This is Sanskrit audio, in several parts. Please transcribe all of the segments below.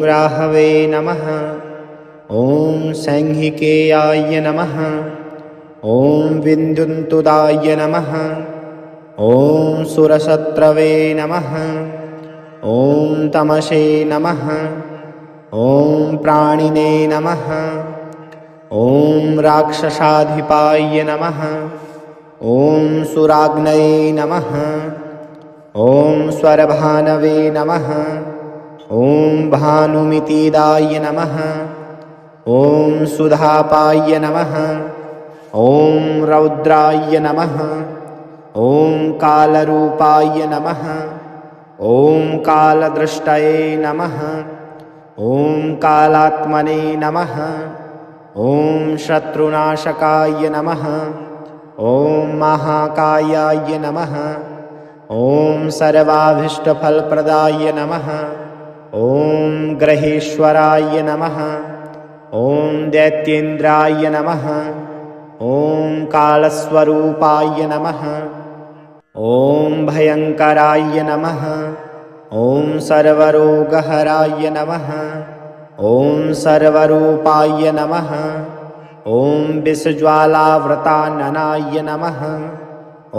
राहवे नमः। ॐ सैंहिकेयाय नमः। ॐ विद्युन्तुदाय नमः। ॐ सुरशत्रवे नमः। ॐ तमसे नमः। ॐ प्राणिने नमः। ॐ राक्षसाधिपाय नमः। ॐ सुराग्नये नमः। ॐ स्वरभानवे नमः। ॐ भानुमितिदाय नमः। ॐ सुधापाय नमः। ॐ रौद्राय नमः। ॐ कालरूपाय नमः। ॐ कालदृष्टये नमः। ॐ कालात्मने नमः। ॐ शत्रुनाशकाय नमः। ॐ महाकायाय नमः। ॐ सर्वाभीष्टफलप्रदाय नमः। ॐ ग्रहेश्वराय नमः। ॐ दैत्येन्द्राय नमः। ॐ कालस्वरूपाय नमः। ॐ भयङ्कराय नमः। ॐ सर्वरोगहराय नमः। ॐ सर्वरूपाय नमः। ॐ विषज्वालावृताननाय नमः। ॐ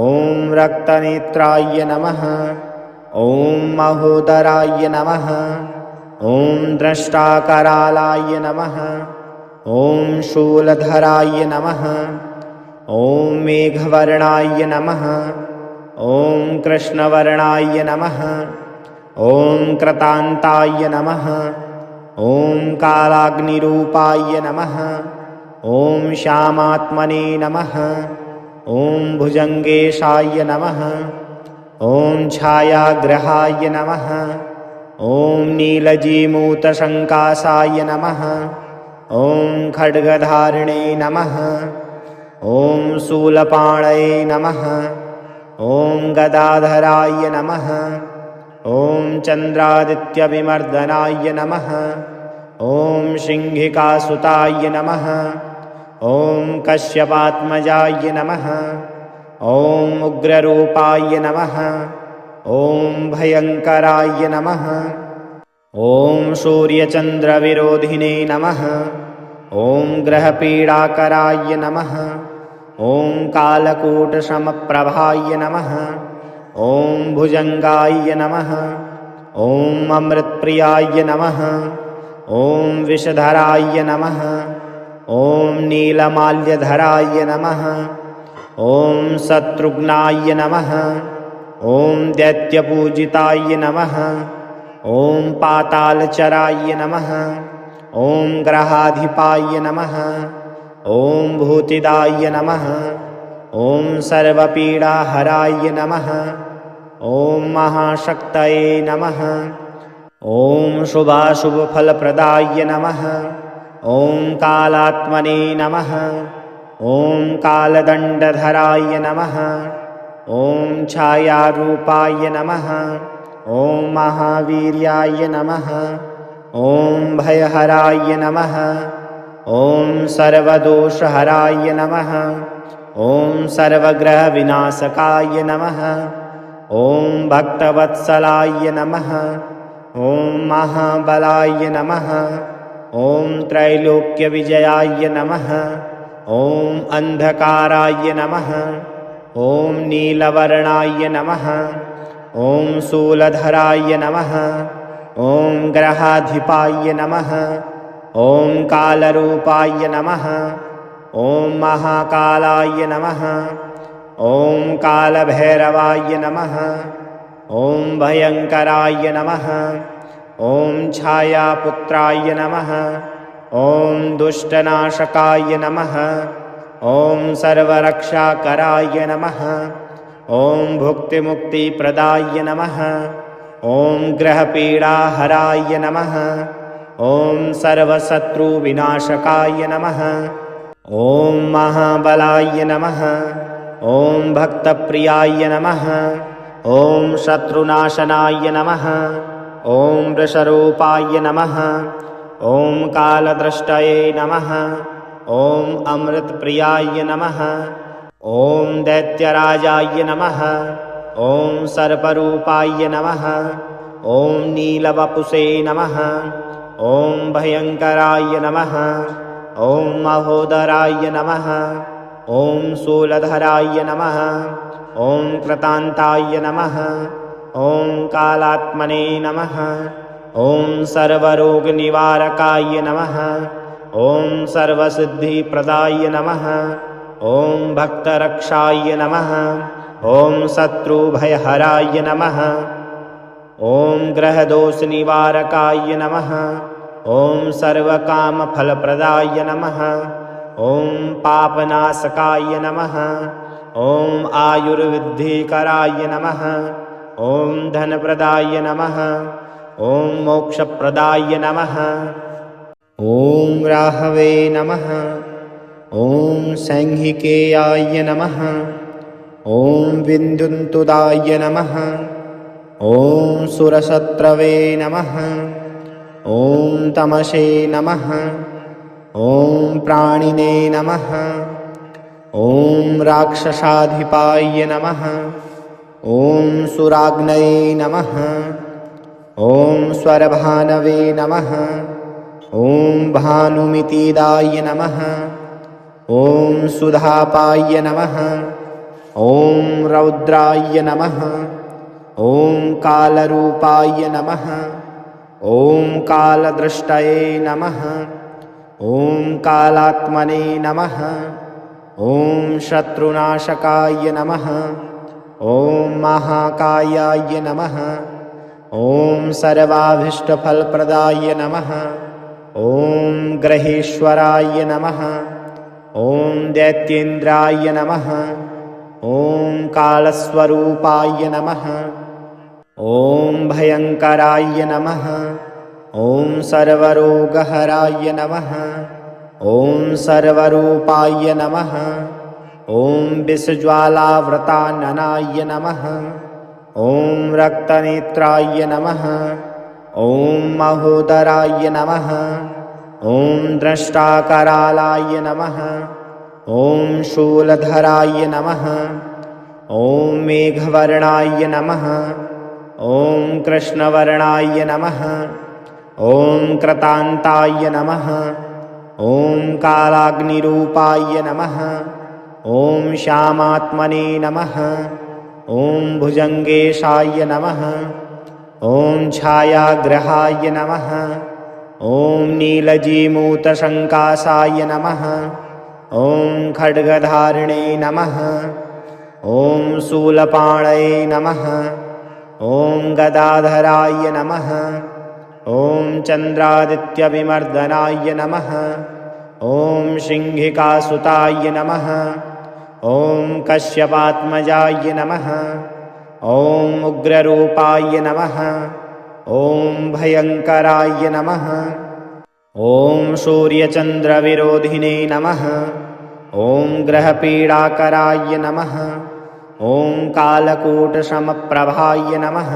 रक्तनेत्राय नमः। ॐ महोदराय नमः। ॐ द्रष्टाकरालाय नमः। ॐ शूलधराय नमः। ॐ मेघवर्णाय नमः। ॐ कृष्णवर्णाय नमः। ॐ कृतान्ताय नमः। ॐ कालाग्निरूपाय नमः। ॐ श्यामात्मने नमः। ॐ भुजङ्गेशाय नमः। ॐ छायाग्रहाय नमः। ॐ नीलजीमूतशङ्कासाय नमः। ॐ खड्गधारिणे नमः। ॐ शूलपाणये नमः। ॐ गदाधराय नमः। ॐ चन्द्रादित्यविमर्दनाय नमः। ॐ सिंहिकासुताय नमः। ॐ कश्यपात्मजाय नमः। ॐ उग्ररूपाय नमः। ॐ भयङ्कराय नमः। ॐ सूर्यचन्द्रविरोधिने नमः। ॐ ग्रहपीडाकराय नमः। ॐ कालकूटसमप्रभाय नमः। ॐ भुजङ्गाय नमः। ॐ अमृतप्रियाय नमः। ॐ विषधराय नमः। ॐ नीलमाल्यधराय नमः। ॐ शत्रुघ्नाय नमः। ॐ दैत्यपूजिताय नमः। ॐ पातालचराय नमः। ॐ ग्रहाधिपाय नमः। ॐ भूतिदाय नमः। ॐ सर्वपीडाहराय नमः। ॐ महाशक्तये नमः। ॐ शुभाशुभफलप्रदाय नमः। ॐ कालात्मने नमः। ॐ कालदण्डधराय नमः। ॐ छायारूपाय नमः। ॐ महावीर्याय नमः। ॐ भयहराय नमः। ॐ सर्वदोषहराय नमः। ॐ सर्वग्रहविनाशकाय नमः। ॐ भक्तवत्सलाय नमः। ॐ महाबलाय नमः। ॐ त्रैलोक्यविजयाय नमः। ॐ अन्धकाराय नमः। ॐ नीलवर्णाय नमः। ॐ शूलधराय नमः। ॐ ग्रहाधिपाय नमः। ॐ कालरूपाय नमः। ॐ महाकालाय नमः। ॐ कालभैरवाय नमः। ॐ भयङ्कराय नमः। ॐ छायापुत्राय नमः। ॐ दुष्टनाशकाय नमः। ॐ सर्वरक्षाकराय नमः। ॐ भुक्तिमुक्तिप्रदाय नमः। ॐ ग्रहपीडाहराय नमः। ॐ सर्वशत्रुविनाशकाय नमः। ॐ महाबलाय नमः। ॐ भक्तप्रियाय नमः। ॐ शत्रुनाशनाय नमः। ॐ वृषरूपाय नमः। ॐ कालदृष्टये नमः। ॐ अमृतप्रियाय नमः। ॐ दैत्यराजाय नमः। ॐ सर्परूपाय नमः। ॐ नीलवपुषे नमः। ॐ भयङ्कराय नमः। ॐ महोदराय नमः। ॐ शूलधराय नमः। ॐ कृतान्ताय नमः। ॐ कालात्मने नमः। ॐ सर्वरोगनिवारकाय नमः। ॐ सर्वसिद्धिप्रदाय नमः। ॐ भक्तरक्षाय नमः। ॐ शत्रुभयहराय नमः। ॐ ग्रहदोषनिवारकाय नमः। ॐ सर्वकामफलप्रदाय नमः। ॐ पापनाशकाय नमः। ॐ आयुर्वृद्धिकराय नमः। ॐ धनप्रदाय नमः। ॐ मोक्षप्रदाय नमः। ॐ राहवे नमः। ॐ सैंहिकेयाय नमः। ॐ विद्युन्तुदाय नमः। ॐ सुरशत्रवे नमः। ॐ तमसे नमः। ॐ प्राणिने नमः। ॐ राक्षसाधिपाय नमः। ॐ सुराग्नये नमः। ॐ स्वरभानवे नमः। ॐ भानुमितिदाय नमः। ॐ सुधापाय नमः। ॐ रौद्राय नमः। ॐ कालरूपाय नमः। ॐ कालदृष्टये नमः। ॐ कालात्मने नमः। ॐ शत्रुनाशकाय नमः। ॐ महाकायाय नमः। ॐ सर्वाभीष्टफलप्रदाय नमः। ॐ ग्रहेश्वराय नमः। ॐ दैत्येन्द्राय नमः। ॐ कालस्वरूपाय नमः। ॐ भयङ्कराय नमः। ॐ सर्वरोगहराय नमः। ॐ सर्वरूपाय नमः। ॐ विषज्वालाव्रताननाय नमः। ॐ रक्तनेत्राय नमः। ॐ महोदराय नमः। ॐ द्रष्टाकरालाय नमः। ॐ शूलधराय नमः। ॐ मेघवर्णाय नमः। ॐ कृष्णवर्णाय नमः। ॐ कृतान्ताय नमः। ॐ कालाग्निरूपाय नमः। ॐ श्यामात्मने नमः। ॐ भुजङ्गेशाय नमः। ॐ छायाग्रहाय नमः। ॐ नीलजीमूतसङ्कासाय नमः। ॐ खड्गधारिणे नमः। ॐ शूलपाणये नमः। ॐ गदाधराय नमः। ॐ चन्द्रादित्यविमर्दनाय नमः। ॐ सिंहिकासुताय नमः। ॐ कश्यपात्मजाय नमः। ॐ उग्ररूपाय नमः। ॐ भयङ्कराय नमः। ॐ सूर्यचन्द्रविरोधिने नमः। ॐ ग्रहपीडाकराय नमः। ॐ कालकूटसमप्रभाय नमः।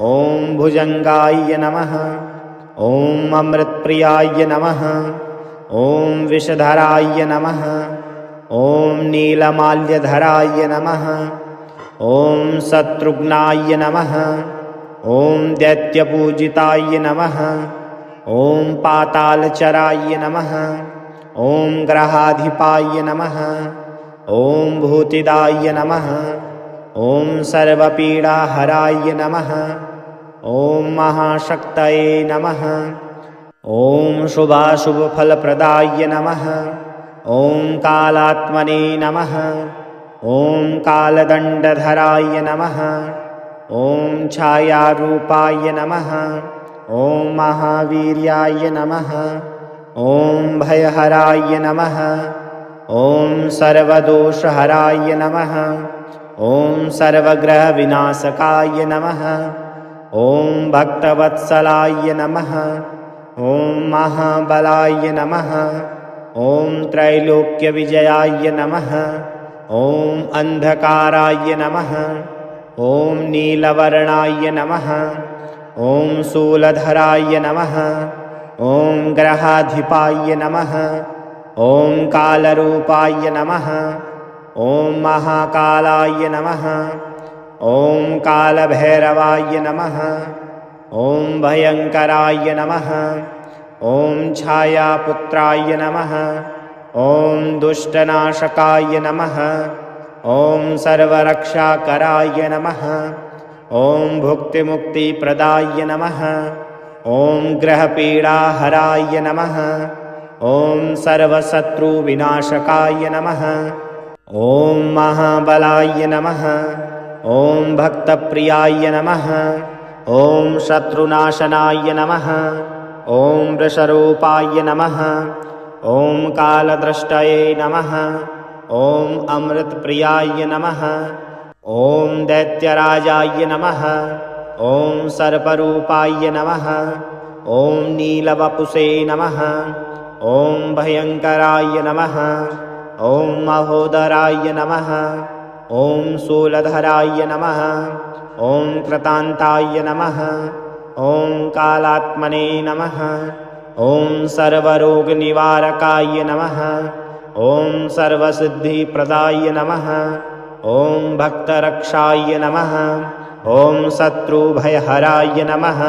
ॐ भुजङ्गाय नमः। ॐ अमृतप्रियाय नमः। ॐ विषधराय नमः। ॐ नीलमाल्यधराय नमः। ॐ शत्रुघ्नाय नमः। ॐ दैत्यपूजिताय नमः। ॐ पातालचराय नमः। ॐ ग्रहाधिपाय नमः। ॐ भूतिदाय नमः। ॐ सर्वपीडाहराय नमः। ॐ महाशक्तये नमः। ॐ शुभाशुभफलप्रदाय नमः। ॐ कालात्मने नमः। ॐ कालदण्डधराय नमः। ॐ छायारूपाय नमः। ॐ महावीर्याय नमः। ॐ भयहराय नमः। ॐ सर्वदोषहराय नमः। ॐ सर्वग्रहविनाशकाय नमः। ॐ भक्तवत्सलाय नमः। ॐ महाबलाय नमः। ॐ त्रैलोक्यविजयाय नमः। ॐ अन्धकाराय नमः। ॐ नीलवर्णाय नमः। ॐ शूलधराय नमः। ॐ ग्रहाधिपाय नमः। ॐ कालरूपाय नमः। ॐ महाकालाय नमः। ॐ कालभैरवाय नमः। ॐ भयङ्कराय नमः। ॐ छायापुत्राय नमः। ॐ दुष्टनाशकाय नमः। ॐ सर्वरक्षाकराय नमः। ॐ भुक्तिमुक्तिप्रदाय नमः। ॐ ग्रहपीडाहराय नमः। ॐ सर्वशत्रुविनाशकाय नमः। ॐ महाबलाय नमः। ॐ भक्तप्रियाय नमः। ॐ शत्रुनाशनाय नमः। ॐ वृषरूपाय नमः। ॐ कालद्रष्टये नमः। ॐ अमृतप्रियाय नमः। ॐ दैत्यराजाय नमः। ॐ सर्परूपाय नमः। ॐ नीलवपुषे नमः। ॐ भयङ्कराय नमः। ॐ महोदराय नमः। ॐ शूलधराय नमः। ॐ कृतान्ताय नमः। ॐ कालात्मने नमः। ॐ सर्वरोगनिवारकाय नमः। ॐ सर्वसिद्धिप्रदाय नमः। ॐ भक्तरक्षाय नमः। ॐ शत्रुभयहराय नमः।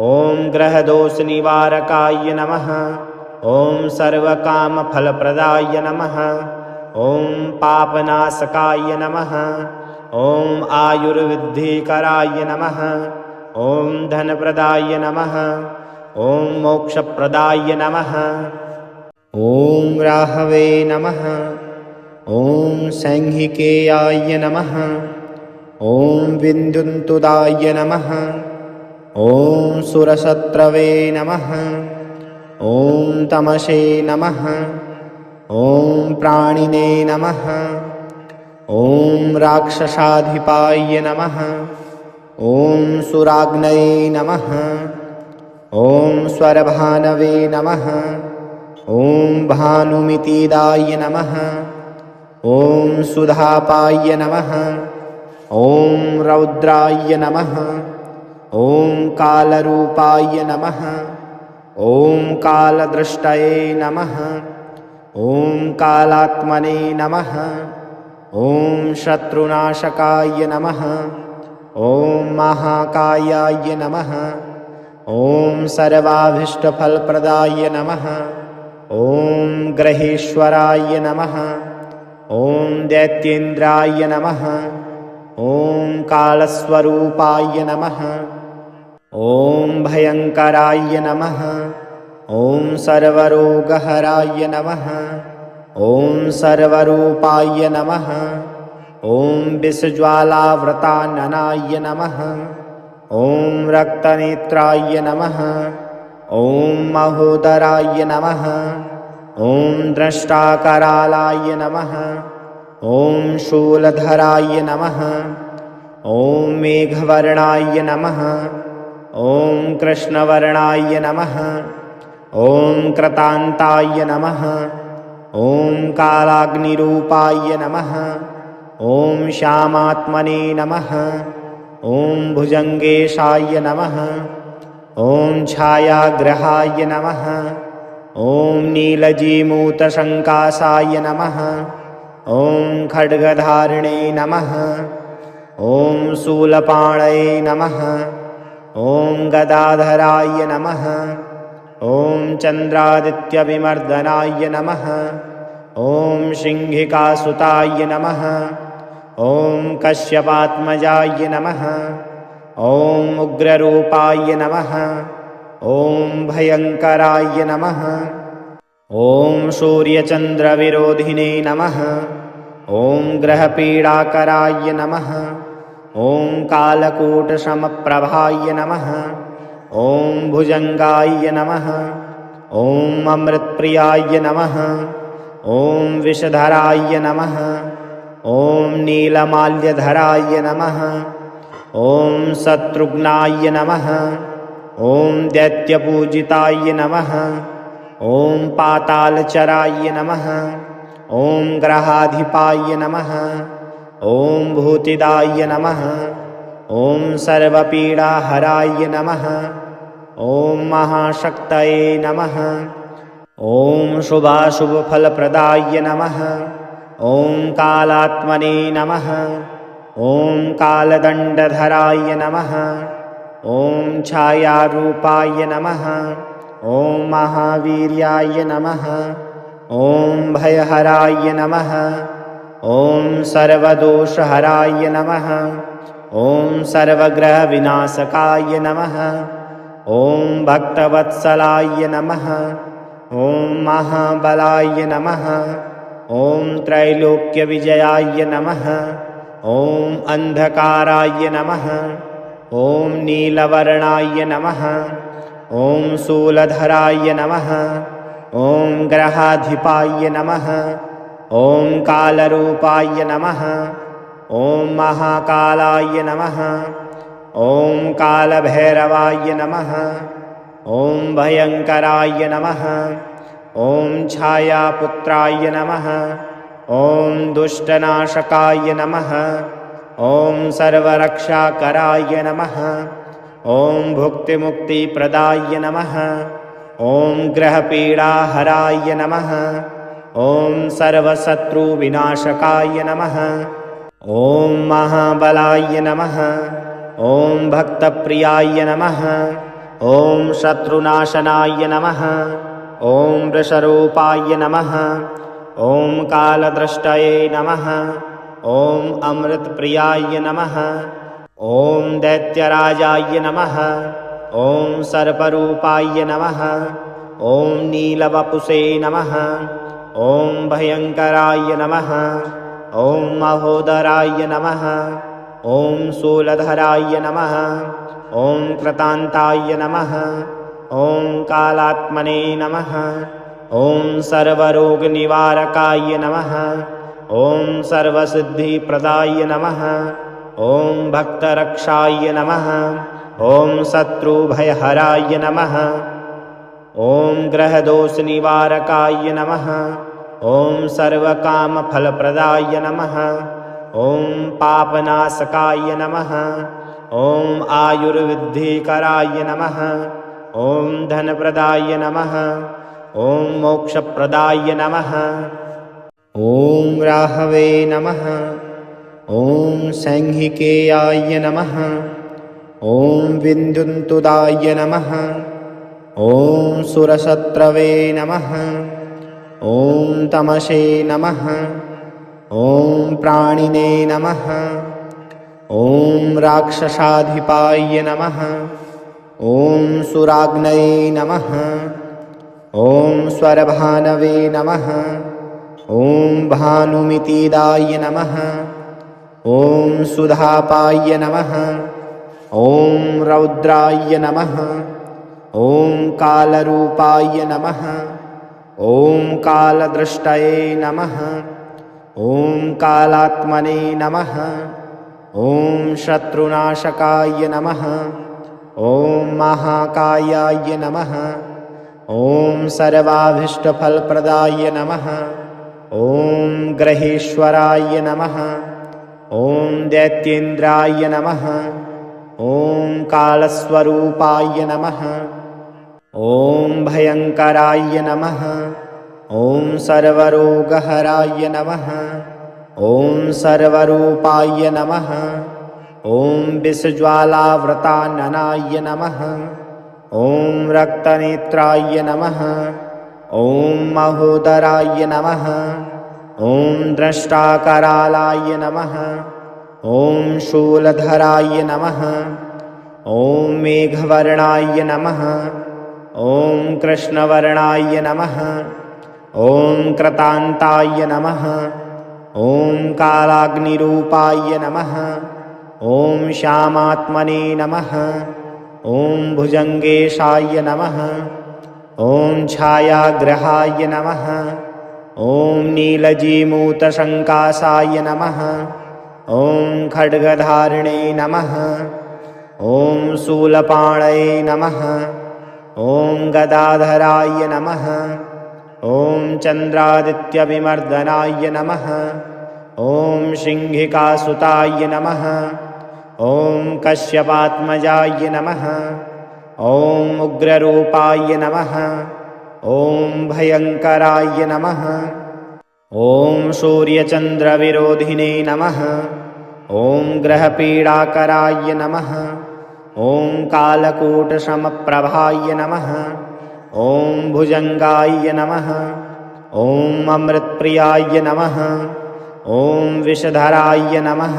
ॐ ग्रहदोषनिवारकाय नमः। ॐ सर्वकामफलप्रदाय नमः। ॐ पापनाशकाय नमः। ॐ आयुर्वृद्धिकराय नमः। ॐ धनप्रदाय नमः। ॐ मोक्षप्रदाय नमः। ॐ राहवे नमः। ॐ सैंहिकेयाय नमः। ॐ विन्दुन्तुदाय नमः। ॐ सुरशत्रवे नमः। ॐ तमसे नमः। ॐ प्राणिने नमः। ॐ राक्षसाधिपाय नमः। ॐ सुराग्नये नमः। ॐ स्वरभानवे नमः। ॐ भानुमितिदाय नमः। ॐ सुधापाय नमः। ॐ रौद्राय नमः। ॐ कालरूपाय नमः। ॐ कालदृष्टये नमः। ॐ कालात्मने नमः। ॐ शत्रुनाशकाय नमः। ॐ महाकायाय नमः। ॐ सर्वाभीष्टफलप्रदाय नमः। ॐ ग्रहेश्वराय नमः। ॐ दैत्येन्द्राय नमः। ॐ कालस्वरूपाय नमः। ॐ भयङ्कराय नमः। ॐ सर्वरोगहराय नमः। ॐ सर्वरूपाय नमः। ॐ विषज्वालाव्रताननाय नमः। ॐ रक्तनेत्राय नमः। ॐ महोदराय नमः। ॐ द्रष्टाकरालाय नमः। ॐ शूलधराय नमः। ॐ मेघवर्णाय नमः। ॐ कृष्णवर्णाय नमः। ॐ कृतान्ताय नमः। ॐ कालाग्निरूपाय नमः। ॐ श्यामात्मने नमः। ॐ भुजङ्गेशाय नमः। ॐ छायाग्रहाय नमः। ॐ नीलजीमूतशङ्कासाय नमः। ॐ खड्गधारिणे नमः। ॐ शूलपाणये नमः। ॐ गदाधराय नमः। ॐ चन्द्रादित्यविमर्दनाय नमः। ॐ सिंहिकासुताय नमः। ॐ कश्यपात्मजाय नमः। ॐ उग्ररूपाय नमः। ॐ भयङ्कराय नमः। ॐ सूर्यचन्द्रविरोधिने नमः। ॐ ग्रहपीडाकराय नमः। ॐ कालकूटसमप्रभाय नमः। ॐ भुजङ्गाय नमः। ॐ अमृतप्रियाय नमः। ॐ विषधराय नमः। ॐ नीलमाल्यधराय नमः। ॐ शत्रुघ्नाय नमः। ॐ दैत्यपूजिताय नमः। ॐ पातालचराय नमः। ॐ ग्रहाधिपाय नमः। ॐ भूतिदाय नमः। ॐ सर्वपीडाहराय नमः। ॐ महाशक्तये नमः। ॐ शुभाशुभफलप्रदाय नमः। ॐ कालात्मने नमः। ॐ कालदण्डधराय नमः। ॐ छायारूपाय नमः। ॐ महावीर्याय नमः। ॐ भयहराय नमः। ॐ सर्वदोषहराय नमः। ॐ सर्वग्रहविनाशकाय नमः। ॐ भक्तवत्सलाय नमः। ॐ महाबलाय नमः। ॐ त्रैलोक्यविजयाय नमः। ॐ अन्धकाराय नमः। ॐ नीलवर्णाय नमः। ॐ शूलधराय नमः। ॐ ग्रहाधिपाय नमः। ॐ कालरूपाय नमः। ॐ महाकालाय नमः। ॐ कालभैरवाय नमः। ॐ भयङ्कराय नमः। ॐ छायापुत्राय नमः। ॐ दुष्टनाशकाय नमः। ॐ सर्वरक्षाकराय नमः। ॐ भुक्तिमुक्तिप्रदाय नमः। ॐ ग्रहपीडाहराय नमः। ॐ सर्वशत्रुविनाशकाय नमः। ॐ महाबलाय नमः। ॐ भक्तप्रियाय नमः। ॐ शत्रुनाशनाय नमः। ॐ वृषरूपाय नमः। ॐ कालद्रष्टये नमः। ॐ अमृतप्रियाय नमः। ॐ दैत्यराजाय नमः। ॐ सर्परूपाय नमः। ॐ नीलवपुषे नमः। ॐ भयङ्कराय नमः। ॐ महोदराय नमः। ॐ शूलधराय नमः। ॐ कृतान्ताय नमः। ॐ कालात्मने नमः। ॐ सर्वरोगनिवारकाय नमः। ॐ सर्वसिद्धिप्रदाय नमः। ॐ भक्तरक्षाय नमः। ॐ शत्रुभयहराय नमः। ॐ ग्रहदोषनिवारकाय नमः। ॐ सर्वकामफलप्रदाय नमः। ॐ पापनाशकाय नमः। ॐ आयुर्वृद्धिकराय नमः। ॐ धनप्रदाय नमः। ॐ मोक्षप्रदाय नमः। ॐ राहवे नमः। ॐ सैंहिकेयाय नमः। ॐ विद्युन्तुदाय नमः। ॐ सुरशत्रवे नमः। ॐ तमसे नमः। ॐ प्राणिने नमः। ॐ राक्षसाधिपाय नमः। ॐ सुराग्नये नमः। ॐ स्वरभानवे नमः। ॐ भानुमितिदाय नमः। ॐ सुधापाय नमः। ॐ रौद्राय नमः। ॐ कालरूपाय नमः। ॐ कालदृष्टये नमः। ॐ कालात्मने नमः। ॐ शत्रुनाशकाय नमः। ॐ महाकायाय नमः। ॐ सर्वाभीष्टफलप्रदाय नमः। ॐ ग्रहेश्वराय नमः। ॐ दैत्येन्द्राय नमः। ॐ कालस्वरूपाय नमः। ॐ भयङ्कराय नमः। ॐ सर्वरोगहराय नमः। ॐ सर्वरूपाय नमः। ॐ विषज्वालाव्रताननाय नमः। ॐ रक्तनेत्राय नमः। ॐ महोदराय नमः। ॐ द्रष्टाकरालाय नमः। ॐ शूलधराय नमः। ॐ मेघवर्णाय नमः। ॐ कृष्णवर्णाय नमः। ॐ कृतान्ताय नमः। ॐ कालाग्निरूपाय नमः। ॐ श्यामात्मने नमः। ॐ भुजङ्गेशाय नमः। ॐ छायाग्रहाय नमः। ॐ नीलजीमूतसङ्कासाय नमः। ॐ खड्गधारिणे नमः। ॐ शूलपाणये नमः। ॐ गदाधराय नमः। ॐ चन्द्रादित्यविमर्दनाय नमः। ॐ सिंहिकासुताय नमः। ॐ कश्यपात्मजाय नमः। ॐ उग्ररूपाय नमः। ॐ भयङ्कराय नमः। ॐ सूर्यचन्द्रविरोधिने नमः। ॐ ग्रहपीडाकराय नमः। ॐ कालकूटसमप्रभाय नमः। ॐ भुजङ्गाय नमः। ॐ अमृतप्रियाय नमः। ॐ विषधराय नमः।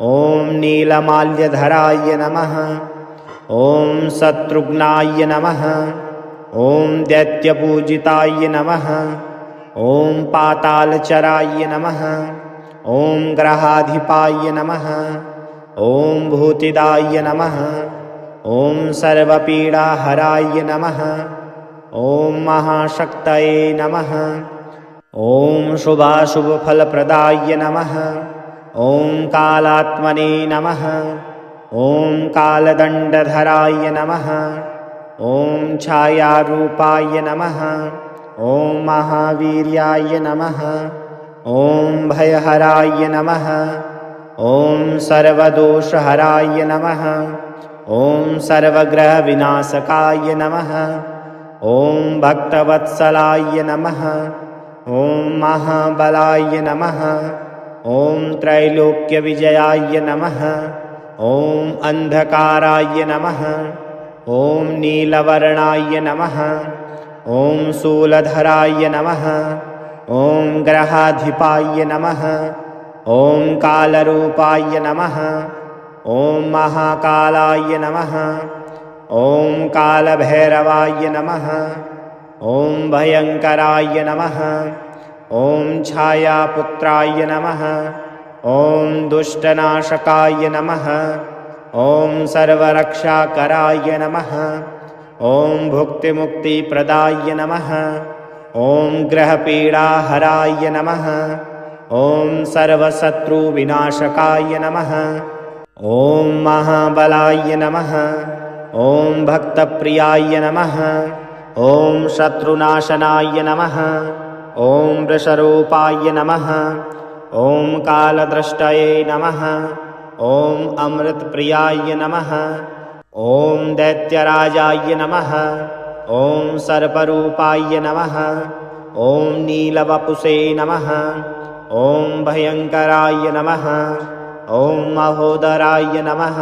ॐ नीलमाल्यधराय नमः। ॐ शत्रुघ्नाय नमः। ॐ दैत्यपूजिताय नमः। ॐ पातालचराय नमः। ॐ ग्रहाधिपाय नमः। ॐ भूतिदाय नमः। ॐ सर्वपीडाहराय नमः। ॐ महाशक्तये नमः। ॐ शुभाशुभफलप्रदाय नमः। ॐ कालात्मने नमः। ॐ कालदण्डधराय नमः। ॐ छायारूपाय नमः। ॐ महावीर्याय नमः। ॐ भयहराय नमः। ॐ सर्वदोषहराय नमः। ॐ सर्वग्रहविनाशकाय नमः। ॐ भक्तवत्सलाय नमः। ॐ महाबलाय नमः। ॐ त्रैलोक्यविजयाय नमः। ॐ अन्धकाराय नमः। ॐ नीलवर्णाय नमः। ॐ शूलधराय नमः। ॐ ग्रहाधिपाय नमः। ॐ कालरूपाय नमः। ॐ महाकालाय नमः। ॐ कालभैरवाय नमः। ॐ भयङ्कराय नमः। ॐ छायापुत्राय नमः। ॐ दुष्टनाशकाय नमः। ॐ सर्वरक्षाकराय नमः। ॐ भुक्तिमुक्तिप्रदाय नमः। ॐ ग्रहपीडाहराय नमः। ॐ सर्वशत्रुविनाशकाय नमः। ॐ महाबलाय नमः। ॐ भक्तप्रियाय नमः। ॐ शत्रुनाशनाय नमः। ॐ वृषरूपाय नमः। ॐ कालद्रष्टये नमः। ॐ अमृतप्रियाय नमः। ॐ दैत्यराजाय नमः। ॐ सर्परूपाय नमः। ॐ नीलवपुषे नमः। ॐ भयङ्कराय नमः। ॐ महोदराय नमः।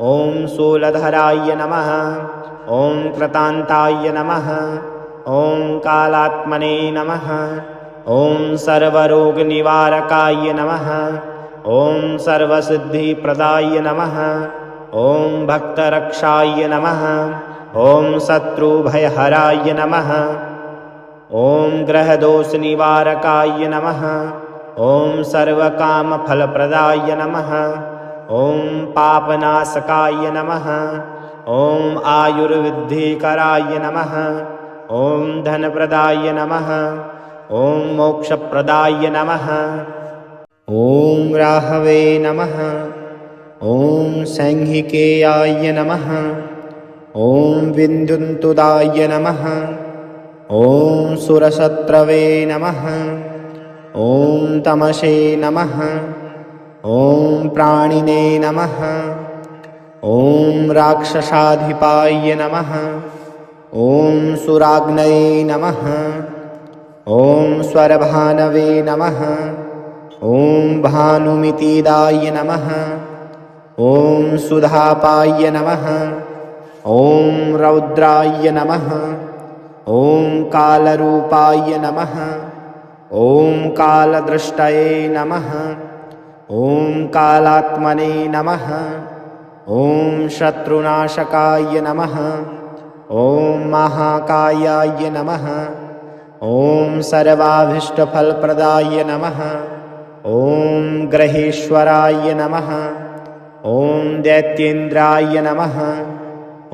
ॐ शूलधराय नमः। ॐ कृतान्ताय नमः। ॐ कालात्मने नमः। ॐ सर्वरोगनिवारकाय नमः। ॐ सर्वसिद्धिप्रदाय नमः। ॐ भक्तरक्षाय नमः। ॐ शत्रुभयहराय नमः। ॐ ग्रहदोषनिवारकाय नमः। ॐ सर्वकामफलप्रदाय नमः। ॐ पापनाशकाय नमः। ॐ आयुर्वृद्धिकराय नमः। ॐ धनप्रदाय नमः। ॐ मोक्षप्रदाय नमः। ॐ राहवे नमः। ॐ सैंहिकेयाय नमः। ॐ विन्दुन्तुदाय नमः। ॐ सुरशत्रवे नमः। ॐ तमसे नमः। ॐ प्राणिने नमः। ॐ राक्षसाधिपाय नमः। ॐ सुराग्नये नमः। ॐ स्वरभानवे नमः। ॐ भानुमितिदाय नमः। ॐ सुधापाय नमः। ॐ रौद्राय नमः। ॐ कालरूपाय नमः। ॐ कालदृष्टये नमः। ॐ कालात्मने नमः। ॐ शत्रुनाशकाय नमः। ॐ महाकायाय नमः। ॐ सर्वाभीष्टफलप्रदाय नमः। ॐ ग्रहेश्वराय नमः। ॐ दैत्येन्द्राय नमः।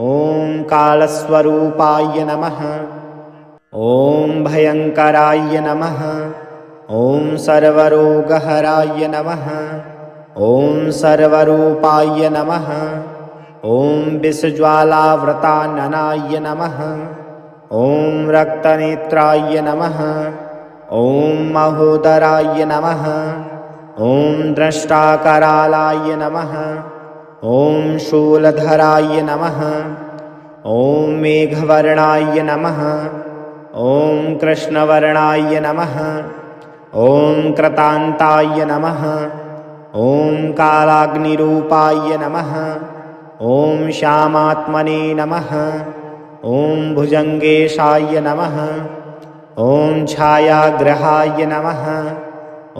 ॐ कालस्वरूपाय नमः। ॐ भयङ्कराय नमः। ॐ सर्वरोगहराय नमः। ॐ सर्वरूपाय नमः। ॐ विषज्वालाव्रताननाय नमः। ॐ रक्तनेत्राय नमः। ॐ महोदराय नमः। ॐ द्रष्टाकरालाय नमः। ॐ शूलधराय नमः। ॐ मेघवर्णाय नमः। ॐ कृष्णवर्णाय नमः। ॐ कृतान्ताय नमः। ॐ कालाग्निरूपाय नमः। ॐ श्यामात्मने नमः। ॐ भुजङ्गेशाय नमः। ॐ छायाग्रहाय नमः।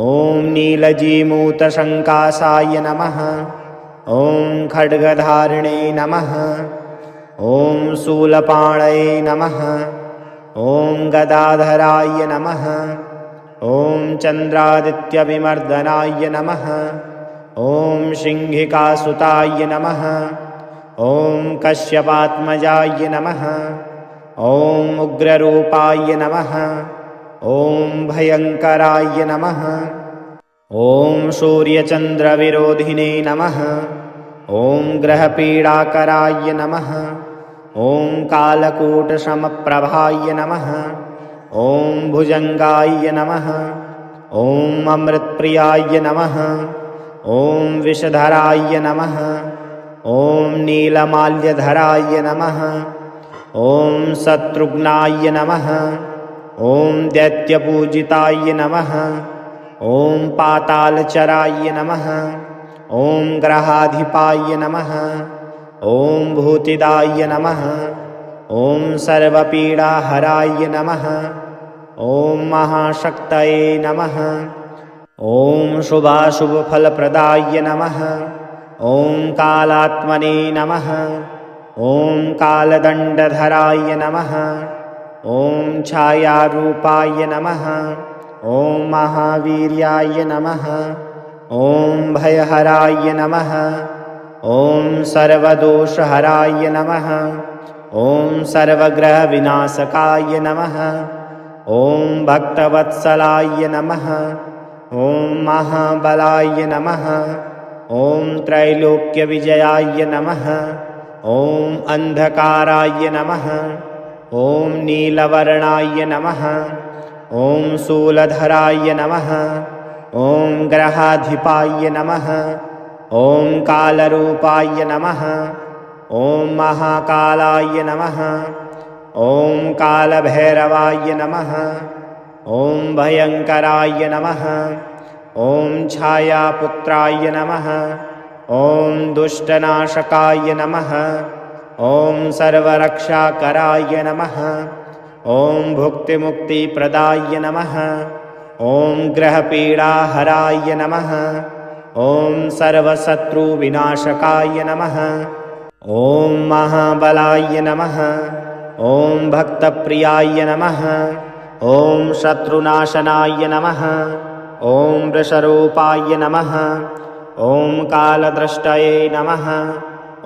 ॐ नीलजीमूतशङ्कासाय नमः। ॐ खड्गधारिणे नमः। ॐ शूलपाणये नमः। ॐ गदाधराय नमः। ॐ चन्द्रादित्यविमर्दनाय नमः। ॐ सिंहिकासुताय नमः। ॐ कश्यपात्मजाय नमः। ॐ उग्ररूपाय नमः। ॐ भयङ्कराय नमः। ॐ सूर्यचन्द्रविरोधिने नमः। ॐ ग्रहपीडाकराय नमः। ॐ कालकूटसमप्रभाय नमः। ॐ भुजङ्गाय नमः। ॐ अमृतप्रियाय नमः। ॐ विषधराय नमः। ॐ नीलमाल्यधराय नमः। ॐ शत्रुघ्नाय नमः। ॐ दैत्यपूजिताय नमः। ॐ पातालचराय नमः। ॐ ग्रहाधिपाय नमः। ॐ भूतिदाय नमः। ॐ सर्वपीडाहराय नमः। ॐ महाशक्तये नमः। ॐ शुभाशुभफलप्रदाय नमः। ॐ कालात्मने नमः। ॐ कालदण्डधराय नमः। ॐ छायारूपाय नमः। ॐ महावीर्याय नमः। ॐ भयहराय नमः। ॐ सर्वदोषहराय नमः। ॐ सर्वग्रहविनाशकाय नमः। ॐ भक्तवत्सलाय नमः। ॐ महाबलाय नमः। ॐ त्रैलोक्यविजयाय नमः। ॐ अन्धकाराय नमः। ॐ नीलवर्णाय नमः। ॐ शूलधराय नमः। ॐ ग्रहाधिपाय नमः। ॐ कालरूपाय नमः। ॐ महाकालाय नमः। ॐ कालभैरवाय नमः। ॐ भयङ्कराय नमः। ॐ छायापुत्राय नमः। ॐ दुष्टनाशकाय नमः। ॐ सर्वरक्षाकराय नमः। ॐ भुक्तिमुक्तिप्रदाय नमः। ॐ ग्रहपीडाहराय नमः। ॐ सर्वशत्रुविनाशकाय नमः। ॐ महाबलाय नमः। ॐ भक्तप्रियाय नमः। ॐ शत्रुनाशनाय नमः। ॐ वृषरूपाय नमः। ॐ कालद्रष्टये नमः।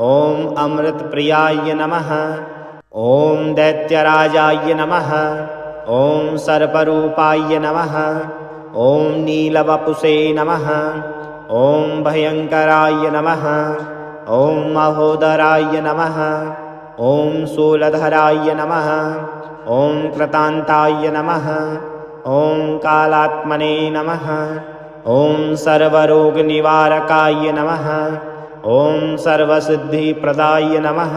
ॐ अमृतप्रियाय नमः। ॐ दैत्यराजाय नमः। ॐ सर्परूपाय नमः। ॐ नीलवपुषे नमः। ॐ भयङ्कराय नमः। ॐ महोदराय नमः। ॐ शूलधराय नमः। ॐ कृतान्ताय नमः। ॐ कालात्मने नमः। ॐ सर्वरोगनिवारकाय नमः। ॐ सर्वसिद्धिप्रदाय नमः।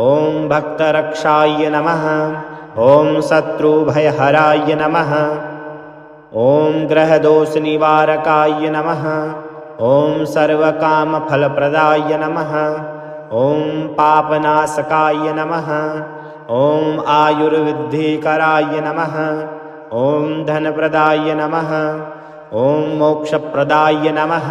ॐ भक्तरक्षाय नमः। ॐ शत्रुभयहराय नमः। ॐ ग्रहदोषनिवारकाय नमः। ॐ सर्वकामफलप्रदाय नमः। ॐ पापनाशकाय नमः। ॐ आयुर्वृद्धिकराय नमः। ॐ धनप्रदाय नमः। ॐ मोक्षप्रदाय नमः।